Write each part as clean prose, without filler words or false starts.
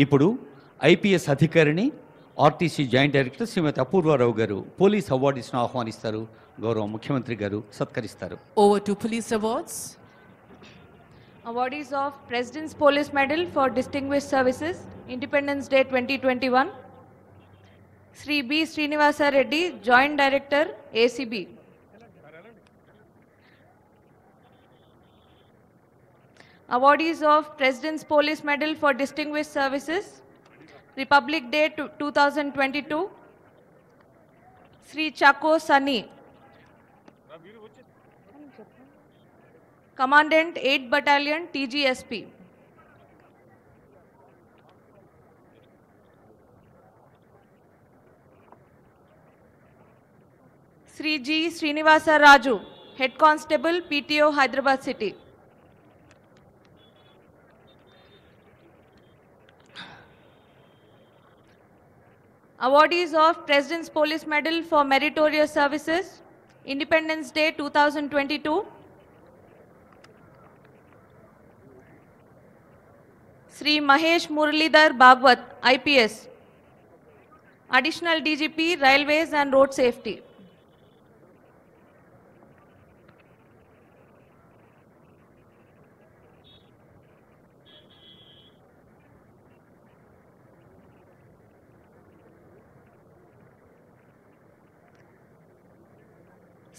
ఇప్పుడు ఐపీఎస్ అధికారిని RTC joint director శ్రీమతి అపూర్వారావు గారు పోలీస్ అవార్డ్స్ను ఆహ్వానిస్తారు. గౌరవ ముఖ్యమంత్రి గారు సత్కరిస్తారు. Over to police awards. Awardees of President's Police Medal for Distinguished Services, Independence Day 2021, Sri B. Srinivasa Reddy, Joint Director, ACB. Awardees of President's Police Medal for Distinguished Services, Republic Day 2022, Sri Chako Sunny, Commandant 8th Battalion, TGSP. Sri G. Srinivasa Raju, Head Constable, PTO, Hyderabad City. Awardees of President's Police Medal for Meritorious Services, Independence Day 2022, Sri Mahesh Muralidhar Bhagwat, IPS, Additional DGP, Railways and Road Safety.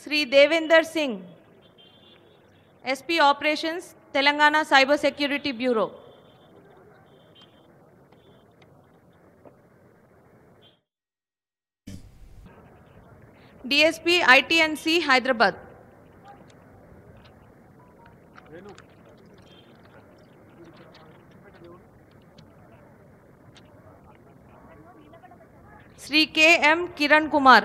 Sri Devender Singh, SP Operations, Telangana Cyber Security Bureau. DSP, ITNC, Hyderabad. Sri K.M. Kiran Kumar,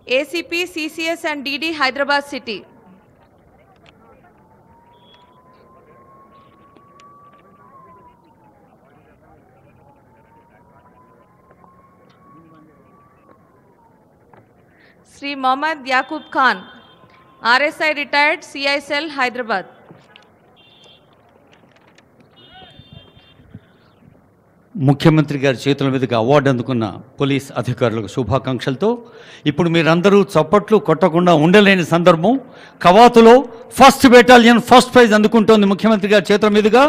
ACP, CCS and DD, Hyderabad City. Sri Mohammad Yaqub Khan, RSI retired, CI Cell, Hyderabad. ముఖ్యమంత్రి గారి చేతుల మీదుగా award అందుకున్న police అధికారులకు శుభాకాంక్షలతో ఇప్పుడు మీరందరూ చప్పట్లు కొట్టకుండా ఉండలేని సందర్భం. కవాతులో ఫస్ట్ బెటాలియన్ ఫస్ట్ ప్రైజ్ అందుకుంటోంది ముఖ్యమంత్రి గారి చేతుల మీదుగా.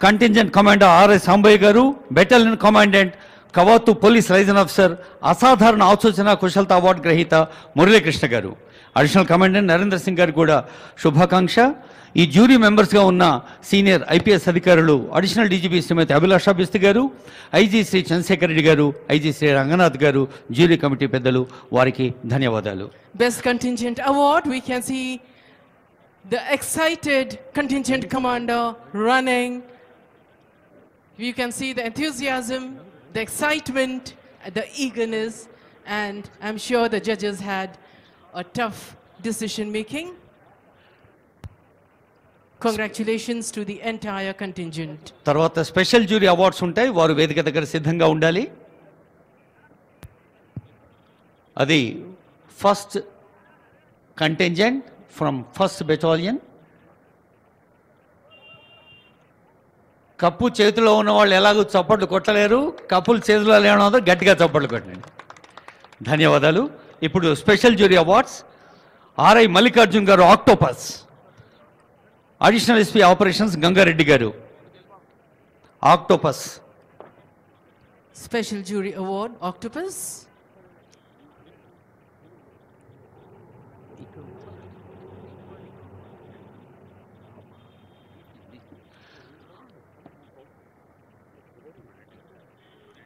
కంటింజెంట్ కమాండర్ ఆర్ఎస్ సాంబయ్య గారు, బెటాలియన్ కమాండెంట్ కవాతు పోలీస్ లైజన్ ఆఫీసర్ అసాధారణ ఆలోచన కుశలత అవార్డు గ్రహీత మురళీకృష్ణ గారు, అడిషనల్ కమాండెంట్ నరేంద్ర సింగ్ గారు కూడా శుభాకాంక్ష. ఈ జ్యూరీ మెంబర్స్గా ఉన్న సీనియర్ ఐపీఎస్ అధికారులు అడిషనల్ డీజీపీ శ్రీమతి అభిలాషా బిస్తి గారు, ఐజీ శ్రీ చంద్రశేఖర్ రెడ్డి గారు, ఐజీ శ్రీ రంగనాథ్ గారు, జ్యూరీ కమిటీ పెద్దలు, వారికి ధన్యవాదాలు. Best Contingent Award, we can see the excited contingent commander running. You can see the enthusiasm, the excitement, the eagerness, and I'm sure the judges had a tough decision making. Congratulations to the entire contingent. తర్వాత special jury awards ఉంటాయి, వారు వేదిక దగ్గర సిద్ధంగా ఉండాలి. అది first contingent from first battalion. Cup చేతిలో ఉన్న వాళ్ళు ఎలాగో చప్పట్లు కొట్టలేరు, కప్పులు చేతిలో లేనో గట్టిగా చప్పట్లు కొట్టండి. ధన్యవాదాలు. ఇప్పుడు special jury awards. RI Mallikarjun గారు, octopus, additional SP operations Gangareddy గారు, octopus. Special Jury Award, Octopus.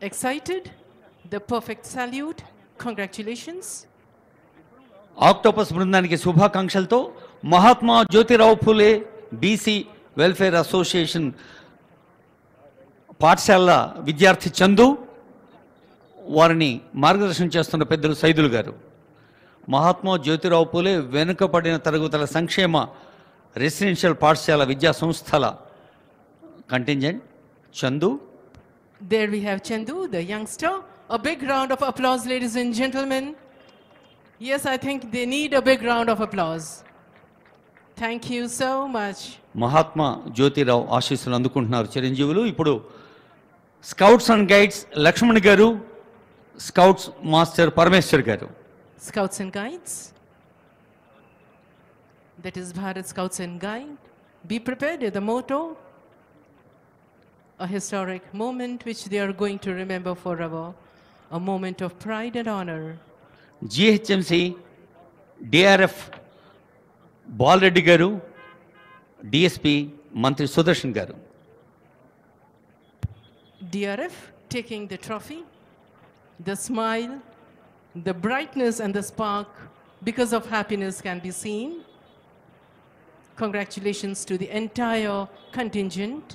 Excited? The perfect salute. Congratulations. Octopus బృందానికి శుభాకాంక్షలతో Mahatma Jyotirao Phule BC welfare association పాఠశాల విద్యార్థి చందు, వారిని మార్గదర్శనం చేస్తున్న పెద్దలు సైదులు గారు. మహాత్మా జ్యోతిరావు ఫులే వెనుకబడిన తరగతుల సంక్షేమ రెసిడెన్షియల్ పాఠశాల విద్యా సంస్థల contingent Chandu. There we have Chandu, the youngster. A big round of applause, ladies and gentlemen. Yes, I think they need a big round of applause. Thank you so much. Mahatma Jyotirao ఆశీస్సులు అందుకుంటున్నారు చిరంజీవులు. ఇప్పుడు స్కౌట్స్ అండ్ గైడ్స్ లక్ష్మణ్ గారు, scouts master Parameshwar గారు. Scouts and Guides, that is Bharat Scouts and Guide. Be prepared is the motto, a historic moment which they are going to remember forever, a moment of pride and honor. GHMC DRF Bala Reddy గారు, DSP మంత్రి సుదర్శన్ గారు. DRF taking the trophy, the smile, the brightness and the spark because of happiness can be seen. Congratulations to the entire contingent.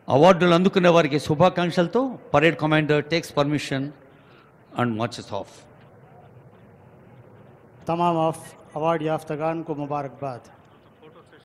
అవార్డులు అందుకునే వారికి శుభాకాంక్షలతో parade commander takes permission and marches off. तमाम award याफ्तगान को मुबारकबाद.